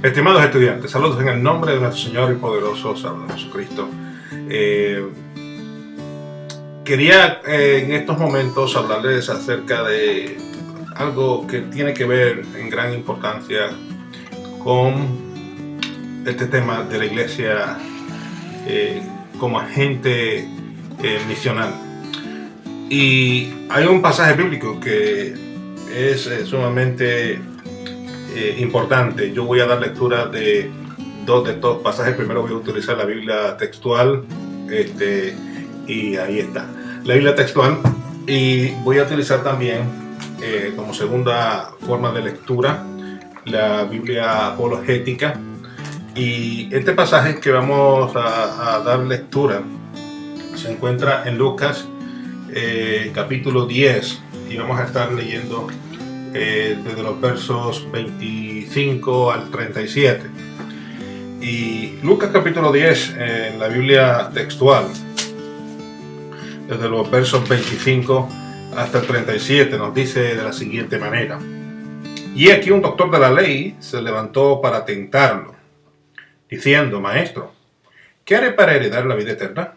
Estimados estudiantes, saludos en el nombre de nuestro Señor y poderoso Salvador Jesucristo. Quería en estos momentos hablarles acerca de algo que tiene que ver en gran importancia con este tema de la iglesia como agente misional. Y hay un pasaje bíblico que es sumamente importante. Yo voy a dar lectura de dos de estos pasajes. Primero voy a utilizar la Biblia textual, y ahí está, la Biblia textual, y voy a utilizar también como segunda forma de lectura la Biblia apologética. Y este pasaje que vamos a dar lectura se encuentra en Lucas capítulo 10, y vamos a estar leyendo desde los versos 25 al 37. Y Lucas capítulo 10 en la Biblia textual, desde los versos 25 hasta el 37, nos dice de la siguiente manera: y aquí un doctor de la ley se levantó para tentarlo, diciendo: Maestro, ¿qué haré para heredar la vida eterna?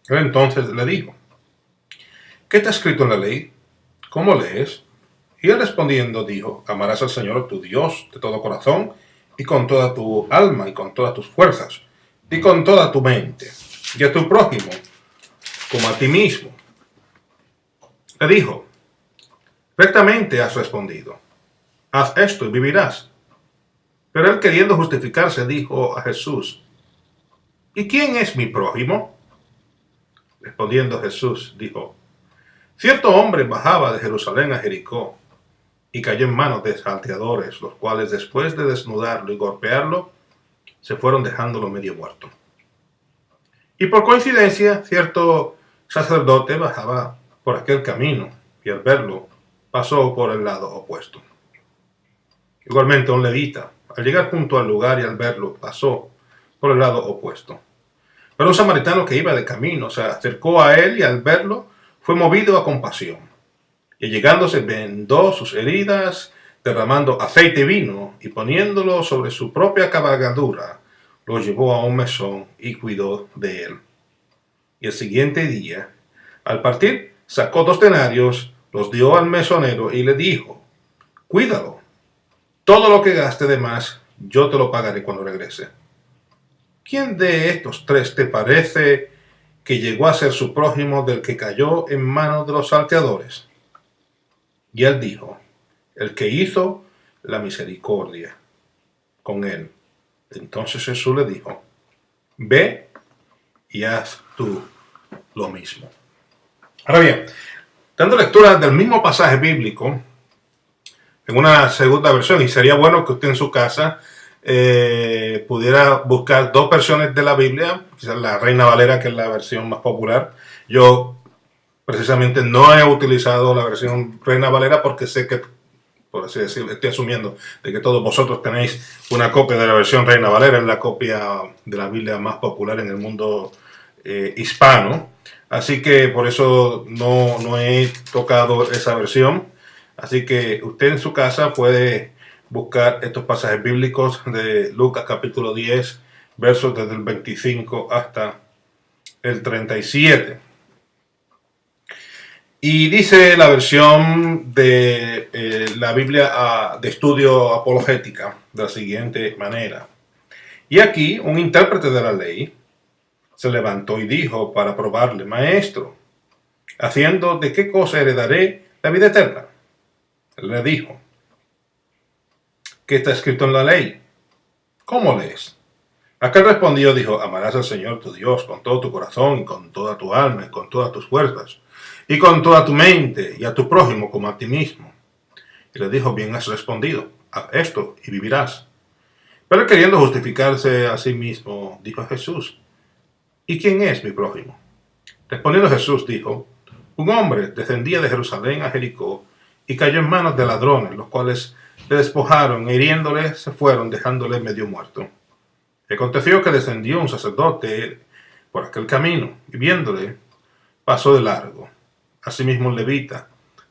Él entonces le dijo: ¿qué está escrito en la ley? ¿Cómo lees? Y él respondiendo dijo: amarás al Señor tu Dios de todo corazón, y con toda tu alma, y con todas tus fuerzas, y con toda tu mente, y a tu prójimo como a ti mismo. Le dijo: rectamente has respondido, haz esto y vivirás. Pero él, queriendo justificarse, dijo a Jesús: ¿y quién es mi prójimo? Respondiendo Jesús dijo: cierto hombre bajaba de Jerusalén a Jericó, y cayó en manos de salteadores, los cuales, después de desnudarlo y golpearlo, se fueron dejándolo medio muerto. Y por coincidencia, cierto sacerdote bajaba por aquel camino, y al verlo, pasó por el lado opuesto. Igualmente un levita, al llegar junto al lugar y al verlo, pasó por el lado opuesto. Pero un samaritano que iba de camino se acercó a él, y al verlo fue movido a compasión. Y llegándose vendó sus heridas, derramando aceite y vino, y poniéndolo sobre su propia cabalgadura, lo llevó a un mesón y cuidó de él. Y el siguiente día, al partir, sacó 2 denarios, los dio al mesonero y le dijo: cuídalo, todo lo que gaste de más, yo te lo pagaré cuando regrese. ¿Quién de estos 3 te parece que llegó a ser su prójimo del que cayó en manos de los salteadores? Y él dijo: el que hizo la misericordia con él. Entonces Jesús le dijo: ve y haz tú lo mismo. Ahora bien, dando lectura del mismo pasaje bíblico en una segunda versión, y sería bueno que usted en su casa pudiera buscar 2 versiones de la Biblia, quizás la Reina Valera, que es la versión más popular. Yo precisamente no he utilizado la versión Reina Valera porque sé que, por así decirlo, estoy asumiendo de que todos vosotros tenéis una copia de la versión Reina Valera, es la copia de la Biblia más popular en el mundo hispano. Así que por eso no he tocado esa versión. Así que usted en su casa puede buscar estos pasajes bíblicos de Lucas capítulo 10, versos desde el 25 hasta el 37. Y dice la versión de la Biblia de estudio apologética de la siguiente manera: y aquí un intérprete de la ley se levantó y dijo para probarle: Maestro, ¿haciendo de qué cosa heredaré la vida eterna? Él le dijo: ¿qué está escrito en la ley? ¿Cómo lees? Aquel respondió, dijo: amarás al Señor tu Dios con todo tu corazón, y con toda tu alma, y con todas tus fuerzas, y con toda tu mente, y a tu prójimo como a ti mismo. Y le dijo: bien has respondido, haz esto y vivirás. Pero queriendo justificarse a sí mismo, dijo a Jesús: ¿y quién es mi prójimo? Respondiendo Jesús dijo: un hombre descendía de Jerusalén a Jericó, y cayó en manos de ladrones, los cuales le despojaron, e hiriéndole se fueron, dejándole medio muerto. Y aconteció que descendió un sacerdote por aquel camino, y viéndole, pasó de largo. Asimismo un levita,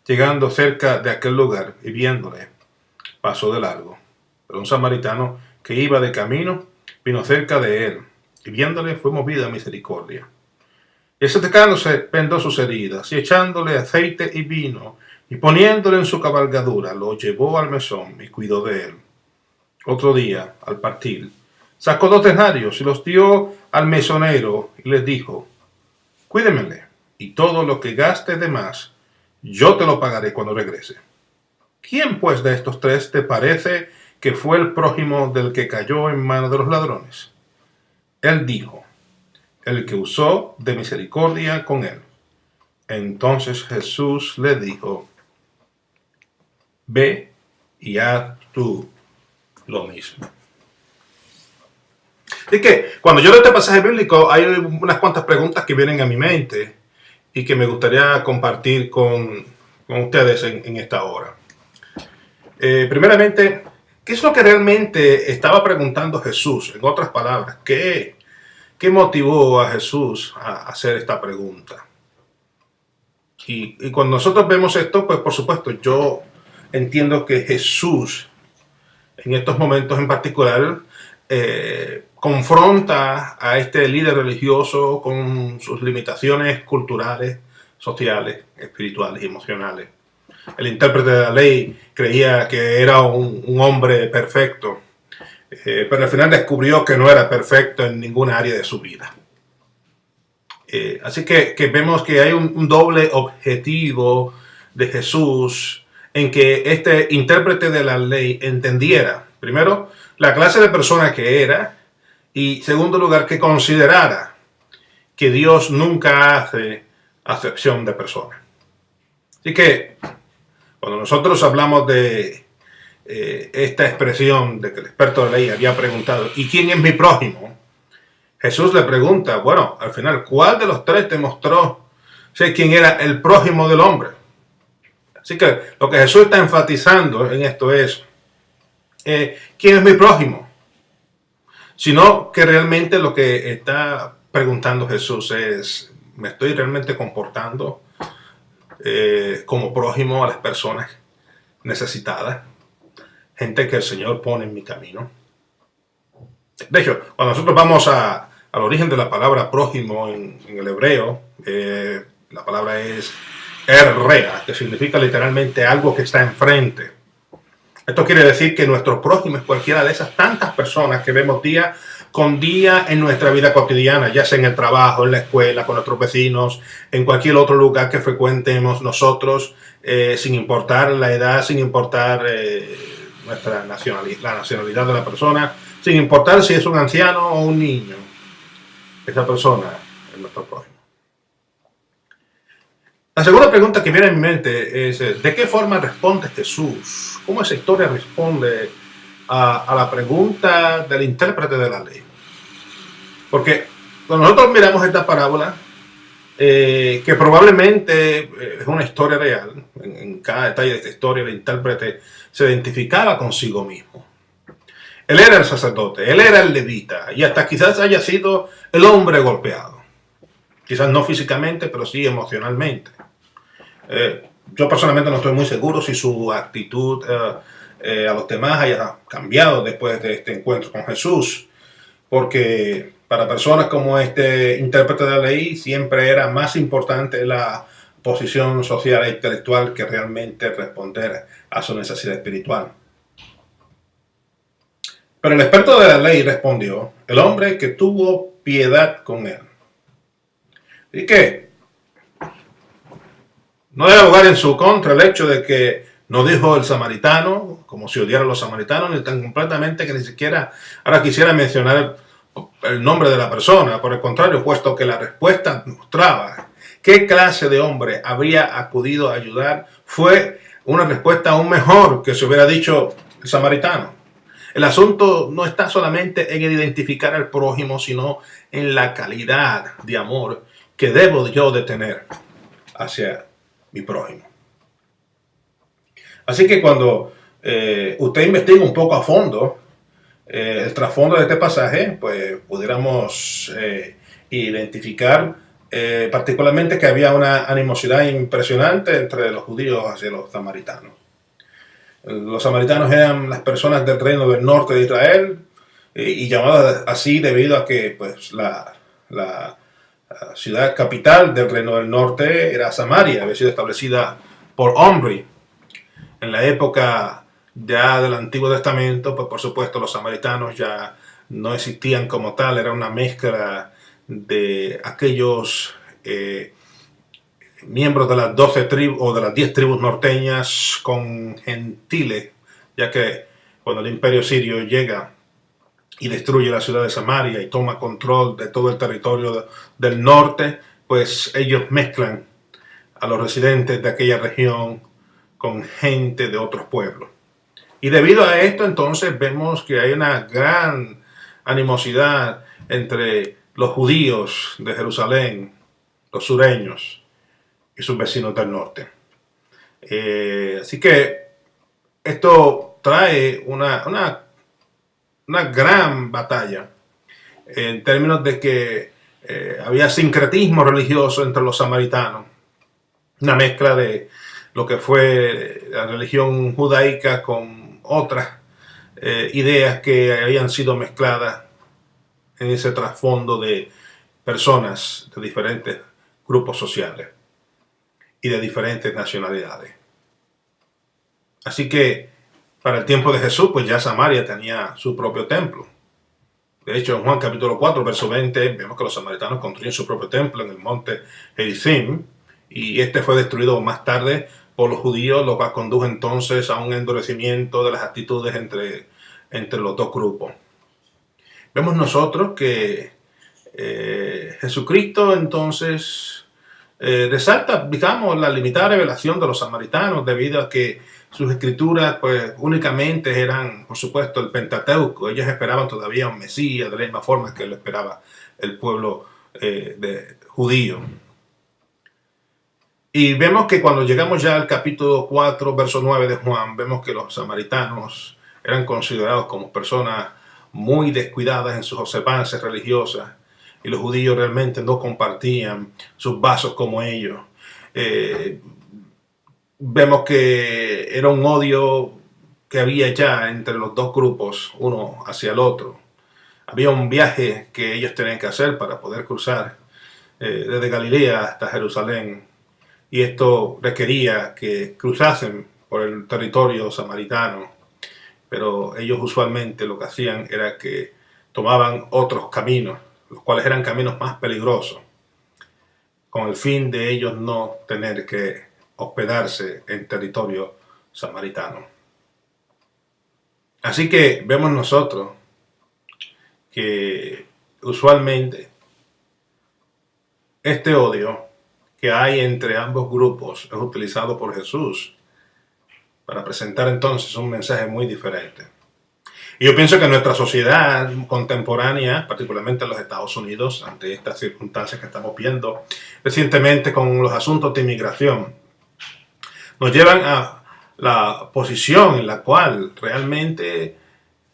llegando cerca de aquel lugar y viéndole, pasó de largo. Pero un samaritano que iba de camino, vino cerca de él, y viéndole fue movida a misericordia. Y acercándose, vendó sus heridas, y echándole aceite y vino, y poniéndole en su cabalgadura, lo llevó al mesón y cuidó de él. Otro día, al partir, sacó 2 denarios y los dio al mesonero y les dijo: cuídemele, y todo lo que gaste de más, yo te lo pagaré cuando regrese. ¿Quién pues de estos 3 te parece que fue el prójimo del que cayó en manos de los ladrones? Él dijo: el que usó de misericordia con él. Entonces Jesús le dijo: ve y haz tú lo mismo. Así que cuando yo leo este pasaje bíblico hay unas cuantas preguntas que vienen a mi mente y que me gustaría compartir con ustedes en esta hora. Primeramente, ¿qué es lo que realmente estaba preguntando Jesús? En otras palabras, ¿qué motivó a Jesús a hacer esta pregunta? Y cuando nosotros vemos esto, pues por supuesto yo entiendo que Jesús en estos momentos en particular confronta a este líder religioso con sus limitaciones culturales, sociales, espirituales y emocionales. El intérprete de la ley creía que era un hombre perfecto, pero al final descubrió que no era perfecto en ninguna área de su vida. Así que vemos que hay un doble objetivo de Jesús en que este intérprete de la ley entendiera, primero, la clase de persona que era, y segundo lugar, que considerara que Dios nunca hace acepción de personas. Así que cuando nosotros hablamos de esta expresión de que el experto de la ley había preguntado: ¿y quién es mi prójimo? Jesús le pregunta, bueno, al final, ¿cuál de los 3 te mostró ser quién era el prójimo del hombre? Así que lo que Jesús está enfatizando en esto es, ¿quién es mi prójimo? Sino que realmente lo que está preguntando Jesús es, ¿me estoy realmente comportando como prójimo a las personas necesitadas? Gente que el Señor pone en mi camino. De hecho, cuando nosotros vamos al origen de la palabra prójimo en el hebreo, la palabra es errea, que significa literalmente algo que está enfrente. Esto quiere decir que nuestro prójimo es cualquiera de esas tantas personas que vemos día con día en nuestra vida cotidiana, ya sea en el trabajo, en la escuela, con nuestros vecinos, en cualquier otro lugar que frecuentemos nosotros, sin importar la edad, sin importar la nacionalidad de la persona, sin importar si es un anciano o un niño. Esa persona es nuestro prójimo. La segunda pregunta que viene a mi mente es, ¿de qué forma responde Jesús? ¿Cómo esa historia responde a la pregunta del intérprete de la ley? Porque cuando nosotros miramos esta parábola, que probablemente es una historia real, en cada detalle de esta historia el intérprete se identificaba consigo mismo. Él era el sacerdote, él era el levita, y hasta quizás haya sido el hombre golpeado. Quizás no físicamente, pero sí emocionalmente. Yo personalmente no estoy muy seguro si su actitud a los demás haya cambiado después de este encuentro con Jesús, porque para personas como este intérprete de la ley siempre era más importante la posición social e intelectual que realmente responder a su necesidad espiritual. Pero el experto de la ley respondió: el hombre que tuvo piedad con él. ¿Y qué? No debe abogar en su contra el hecho de que no dijo el samaritano, como si odiara a los samaritanos, ni tan completamente que ni siquiera ahora quisiera mencionar el nombre de la persona. Por el contrario, puesto que la respuesta mostraba qué clase de hombre habría acudido a ayudar, fue una respuesta aún mejor que si hubiera dicho el samaritano. El asunto no está solamente en identificar al prójimo, sino en la calidad de amor que debo yo de tener hacia mi prójimo. Así que cuando usted investiga un poco a fondo el trasfondo de este pasaje, pues pudiéramos identificar particularmente que había una animosidad impresionante entre los judíos hacia los samaritanos. Los samaritanos eran las personas del reino del norte de Israel, y llamada así debido a que pues, la ciudad capital del Reino del Norte era Samaria, había sido establecida por Omri. En la época ya del Antiguo Testamento, pues por supuesto los samaritanos ya no existían como tal, era una mezcla de aquellos miembros de las 12 tribus o de las 10 tribus norteñas con gentiles, ya que cuando el imperio sirio llega y destruye la ciudad de Samaria y toma control de todo el territorio del norte, pues ellos mezclan a los residentes de aquella región con gente de otros pueblos. Y debido a esto, entonces, vemos que hay una gran animosidad entre los judíos de Jerusalén, los sureños y sus vecinos del norte. Así que esto trae una gran batalla en términos de que había sincretismo religioso entre los samaritanos, una mezcla de lo que fue la religión judaica con otras ideas que habían sido mezcladas en ese trasfondo de personas de diferentes grupos sociales y de diferentes nacionalidades. Así que para el tiempo de Jesús, pues ya Samaria tenía su propio templo. De hecho, en Juan capítulo 4, verso 20, vemos que los samaritanos construyen su propio templo en el monte Gerizim, y este fue destruido más tarde por los judíos, lo cual condujo entonces a un endurecimiento de las actitudes entre los dos grupos. Vemos nosotros que Jesucristo entonces resalta, digamos, la limitada revelación de los samaritanos debido a que sus escrituras pues únicamente eran, por supuesto, el Pentateuco. Ellos esperaban todavía un Mesías de la misma forma que lo esperaba el pueblo judío. Y vemos que cuando llegamos ya al capítulo 4, verso 9 de Juan, vemos que los samaritanos eran considerados como personas muy descuidadas en sus observancias religiosas, y los judíos realmente no compartían sus vasos como ellos. Vemos que era un odio que había ya entre los dos grupos, uno hacia el otro. Había un viaje que ellos tenían que hacer para poder cruzar desde Galilea hasta Jerusalén, y esto requería que cruzasen por el territorio samaritano, pero ellos usualmente lo que hacían era que tomaban otros caminos, los cuales eran caminos más peligrosos, con el fin de ellos no tener que hospedarse en territorio samaritano. Así que vemos nosotros que usualmente este odio que hay entre ambos grupos es utilizado por Jesús para presentar entonces un mensaje muy diferente. Y yo pienso que nuestra sociedad contemporánea, particularmente en los Estados Unidos, ante estas circunstancias que estamos viendo recientemente con los asuntos de inmigración, nos llevan a la posición en la cual realmente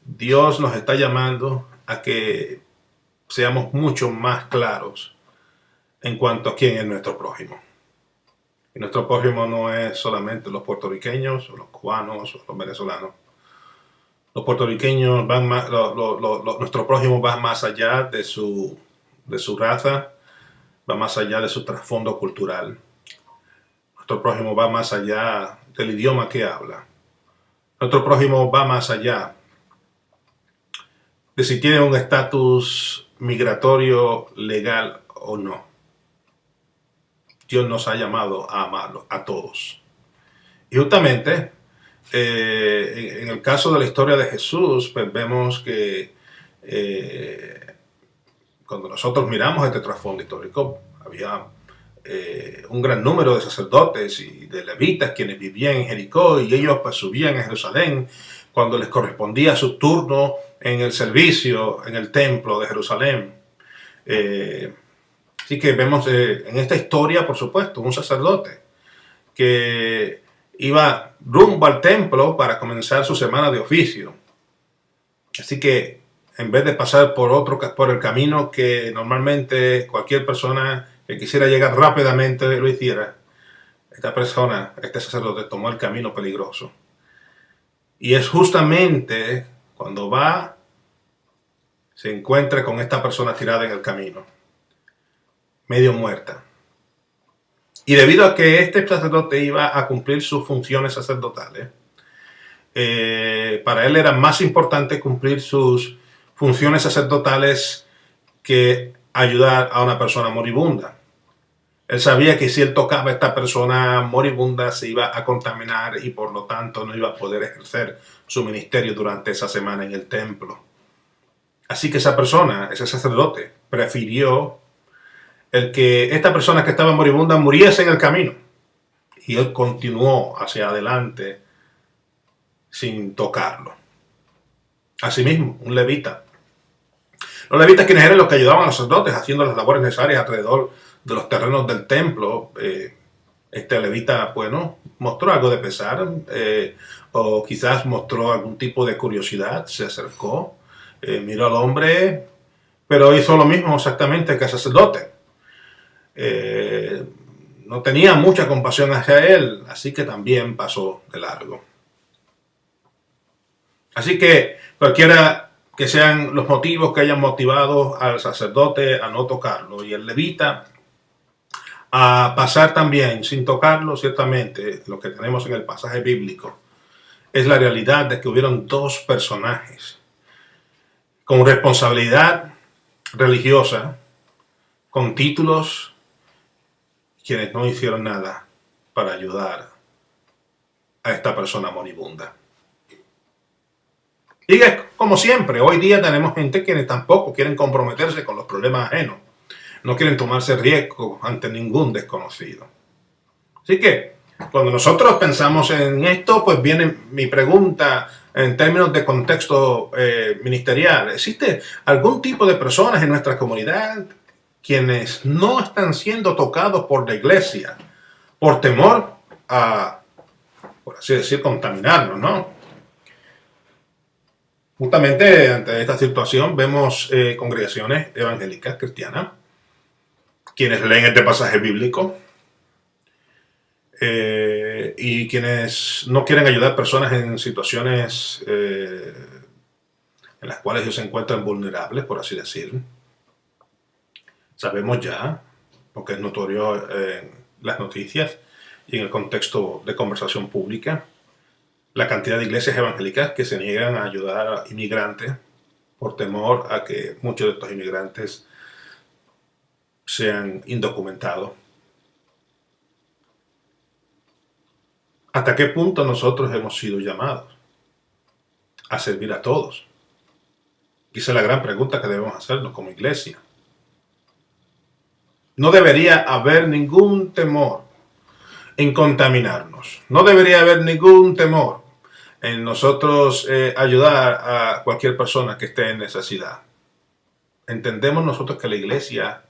Dios nos está llamando a que seamos mucho más claros en cuanto a quién es nuestro prójimo. Y nuestro prójimo no es solamente los puertorriqueños, o los cubanos, o los venezolanos. Los puertorriqueños van más, nuestro prójimo va más allá de su raza, va más allá de su trasfondo cultural. Nuestro prójimo va más allá del idioma que habla. Nuestro prójimo va más allá de si tiene un estatus migratorio legal o no. Dios nos ha llamado a amarlos a todos. Y justamente en el caso de la historia de Jesús, pues vemos que cuando nosotros miramos este trasfondo histórico, había un gran número de sacerdotes y de levitas quienes vivían en Jericó, y ellos pues subían a Jerusalén cuando les correspondía su turno en el servicio en el templo de Jerusalén. Así que vemos en esta historia, por supuesto, un sacerdote que iba rumbo al templo para comenzar su semana de oficio. Así que en vez de pasar por el camino que normalmente cualquier persona que quisiera llegar rápidamente lo hiciera, este sacerdote tomó el camino peligroso. Y es justamente cuando va se encuentra con esta persona tirada en el camino, medio muerta. Y debido a que este sacerdote iba a cumplir sus funciones sacerdotales, para él era más importante cumplir sus funciones sacerdotales que ayudar a una persona moribunda. Él sabía que si él tocaba a esta persona moribunda se iba a contaminar y por lo tanto no iba a poder ejercer su ministerio durante esa semana en el templo. Así que esa persona, ese sacerdote, prefirió el que esta persona que estaba moribunda muriese en el camino. Y él continuó hacia adelante sin tocarlo. Asimismo, un levita. Los levitas, quienes eran los que ayudaban a los sacerdotes haciendo las labores necesarias alrededor de los terrenos del templo, este levita, bueno, mostró algo de pesar, o quizás mostró algún tipo de curiosidad, se acercó, miró al hombre, pero hizo lo mismo exactamente que el sacerdote. No tenía mucha compasión hacia él, así que también pasó de largo. Así que cualquiera que sean los motivos que hayan motivado al sacerdote a no tocarlo y el levita a pasar también sin tocarlo, ciertamente lo que tenemos en el pasaje bíblico es la realidad de que hubieron dos personajes con responsabilidad religiosa, con títulos, quienes no hicieron nada para ayudar a esta persona moribunda. Y es como siempre, hoy día tenemos gente que tampoco quieren comprometerse con los problemas ajenos. No quieren tomarse riesgo ante ningún desconocido. Así que, cuando nosotros pensamos en esto, pues viene mi pregunta en términos de contexto ministerial. ¿Existe algún tipo de personas en nuestra comunidad quienes no están siendo tocados por la iglesia por temor a, por así decir, contaminarnos, ¿no? Justamente ante esta situación vemos congregaciones evangélicas cristianas quienes leen este pasaje bíblico y quienes no quieren ayudar a personas en situaciones en las cuales ellos se encuentran vulnerables, por así decir. Sabemos ya, porque es notorio en las noticias y en el contexto de conversación pública, la cantidad de iglesias evangélicas que se niegan a ayudar a inmigrantes por temor a que muchos de estos inmigrantes sean indocumentados. ¿Hasta qué punto nosotros hemos sido llamados a servir a todos? Esa es la gran pregunta que debemos hacernos como iglesia. No debería haber ningún temor en contaminarnos. No debería haber ningún temor en nosotros ayudar a cualquier persona que esté en necesidad. Entendemos nosotros que la iglesia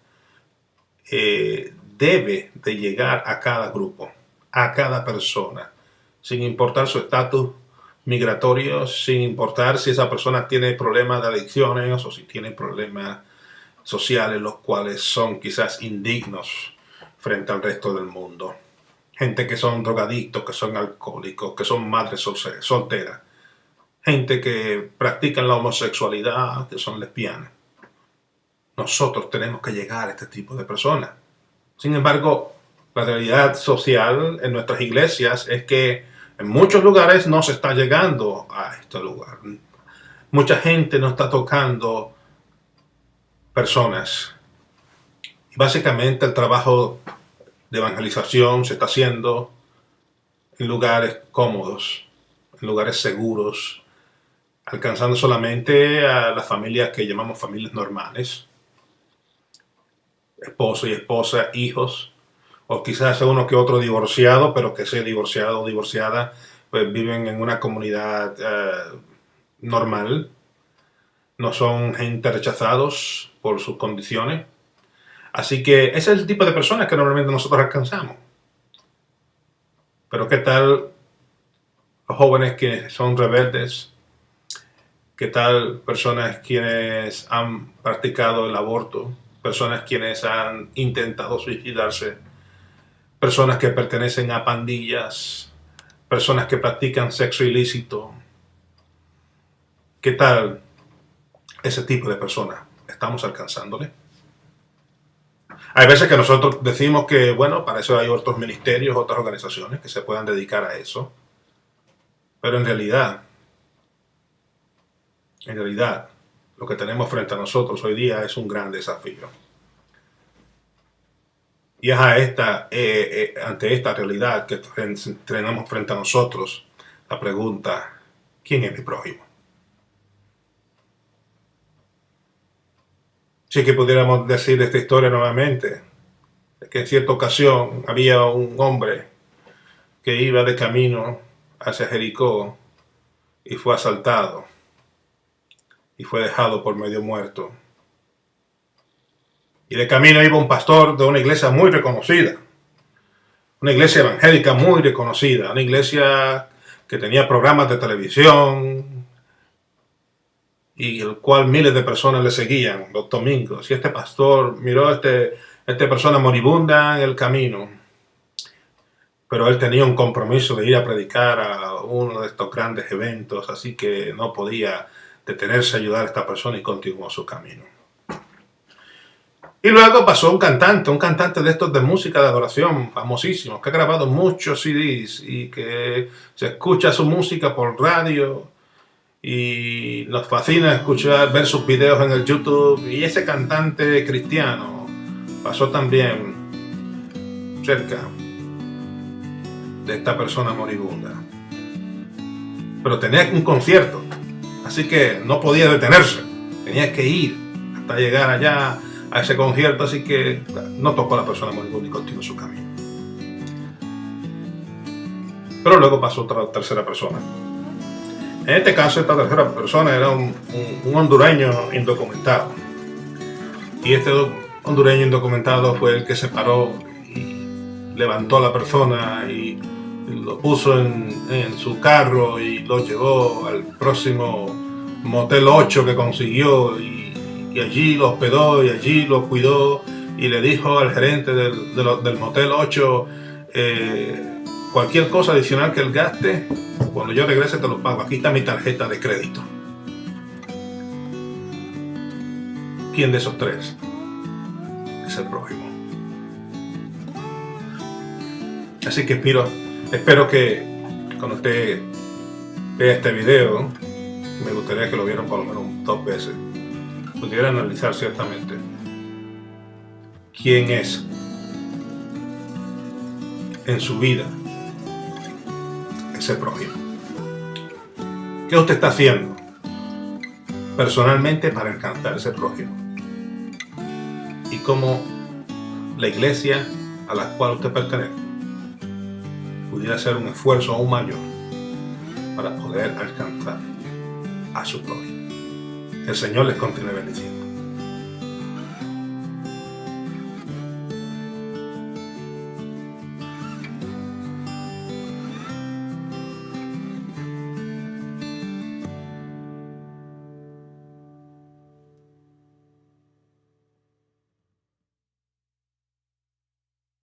debe de llegar a cada grupo, a cada persona, sin importar su estatus migratorio, sin importar si esa persona tiene problemas de adicciones o si tiene problemas sociales, los cuales son quizás indignos frente al resto del mundo. Gente que son drogadictos, que son alcohólicos, que son madres solteras. Gente que practican la homosexualidad, que son lesbianas. Nosotros tenemos que llegar a este tipo de personas. Sin embargo, la realidad social en nuestras iglesias es que en muchos lugares no se está llegando a este lugar. Mucha gente no está tocando personas. Y básicamente el trabajo de evangelización se está haciendo en lugares cómodos, en lugares seguros, alcanzando solamente a las familias que llamamos familias normales, esposo y esposa, hijos, o quizás uno que otro divorciado, pero que ese divorciado o divorciada pues viven en una comunidad normal, no son gente rechazados por sus condiciones. Así que ese es el tipo de personas que normalmente nosotros alcanzamos. Pero ¿qué tal los jóvenes que son rebeldes? ¿Qué tal personas quienes han practicado el aborto? Personas quienes han intentado suicidarse? Personas que pertenecen a pandillas? Personas que practican sexo ilícito? ¿Qué tal ese tipo de personas, ¿estamos alcanzándole? Hay veces que nosotros decimos que, bueno, para eso hay otros ministerios, otras organizaciones que se puedan dedicar a eso. Pero en realidad, lo que tenemos frente a nosotros hoy día es un gran desafío. Y es ante esta realidad que tenemos frente a nosotros la pregunta, ¿quién es mi prójimo? Sí que pudiéramos decir esta historia nuevamente, que en cierta ocasión había un hombre que iba de camino hacia Jericó y fue asaltado y fue dejado por medio muerto. Y de camino iba un pastor de una iglesia muy reconocida, una iglesia evangélica muy reconocida, una iglesia que tenía programas de televisión y el cual miles de personas le seguían los domingos. Y este pastor miró a esta persona moribunda en el camino, pero él tenía un compromiso de ir a predicar a uno de estos grandes eventos, así que no podía detenerse a ayudar a esta persona y continuó su camino. Y luego pasó un cantante de estos de música de adoración, famosísimo, que ha grabado muchos CDs y que se escucha su música por radio y nos fascina ver sus videos en el YouTube. Y ese cantante cristiano pasó también cerca de esta persona moribunda. Pero tenía un concierto, así que no podía detenerse, tenía que ir hasta llegar allá a ese concierto, así que no tocó a la persona moribunda y continuó su camino. Pero luego pasó otra tercera persona. En este caso, esta tercera persona era un hondureño indocumentado. Y este hondureño indocumentado fue el que se paró y levantó a la persona y lo puso en su carro y lo llevó al próximo Motel 8 que consiguió y allí lo hospedó y allí lo cuidó y le dijo al gerente del Motel 8 cualquier cosa adicional que él gaste, cuando yo regrese te lo pago, aquí está mi tarjeta de crédito. ¿Quién de esos tres es el prójimo? Así que espero que cuando usted vea este video, me gustaría que lo vieran por lo menos 2 veces, pudiera analizar ciertamente quién es en su vida ese prójimo. ¿Qué usted está haciendo personalmente para alcanzar ese prójimo? Y cómo la iglesia a la cual usted pertenece pudiera hacer un esfuerzo aún mayor para poder alcanzar a su prójimo. El Señor les continúe bendiciendo.